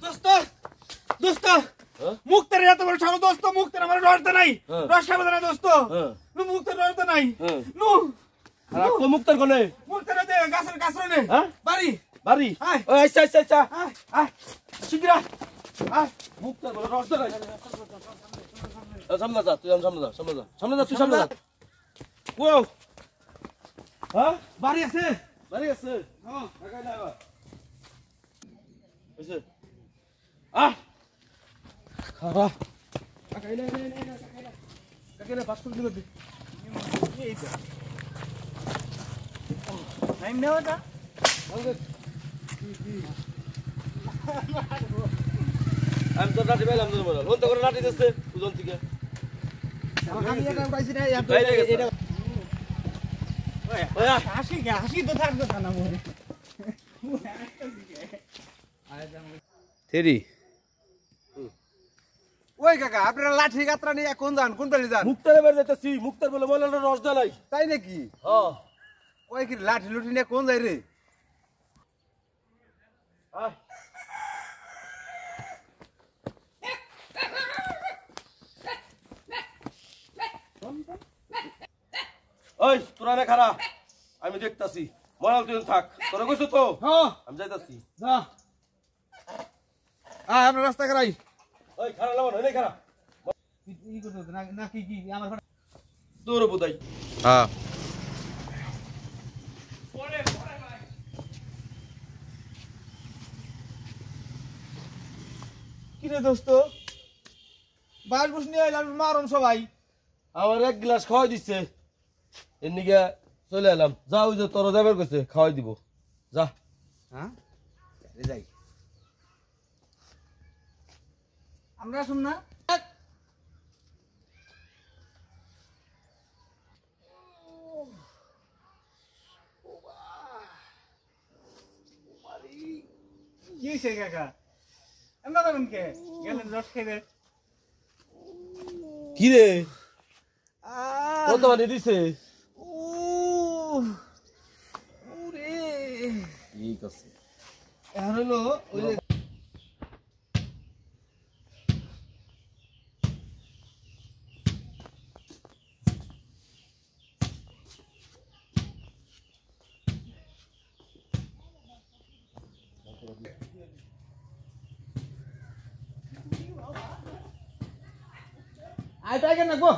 দোস্ত দোস্ত মুক্তার এত বড় সাহস দোস্ত মুক্তার আমার ডরতে নাই রস খাবে না দোস্ত নু মুক্তার ডরতে নাই নু আর তো মুক্তার কোনে মুক্তার দে গাছের কাছরে বাড়ি বাড়ি ওই আচ্ছা আচ্ছা আচ্ছা আয় শিগরা আয় মুক্তার বলে রসতে নাই সামনে যা তুই সামনে যা তুই সামনে যা ও হ্যাঁ বাড়ি আছে হ্যাঁ টাকা না এবার বুঝছ খারা টাকা না টাকা না পাস করে দিল এই তো টাইম নেওয়া দা আমি তো লাঠি পাইলাম তো বল ওন তো করে লাঠি দিচ্ছে ওজন থেকে আমি এটা পাইছি না এটা ওই হাসি তো থাকবে না মোরে তেরি ওই কাকা আপনারা লাঠি গাত্রা নিয়ে কোন যান কোন পালি যান মুক্তার এবার যাইতেছি মুক্তার বলে মলাটা রস দালাই তাই নাকি হ্যাঁ ওই কি লাঠি লুঠি নিয়ে কোন যাই রে ওই তোরা না খারা আমি দেখতাছি মরাল তুই থাক তোরা কইছো তো হ্যাঁ আমি যাইতাছি যা আমরা রাস্তা করাই ওই খারা লাও না খারা ই করতে না কি আমার তোর বুদাই হ্যাঁ কি রে দোস্ত বাস বুস নিয়ে এলাম মারন সবাই আমার এক গ্লাস খাওয়াই দিচ্ছে এদিকে চলে এলাম যা ওই যে তোর যাবার কইছে খাওয়াই দিব যা হ্যাঁ যাই আমরা শুন না কি কাকা আমরা করুন কে গেলেন রস খেয়ে কি রে কত মানে দিছে ঠিক আছে এখন হলো ওই যে আয় তাই কেন গো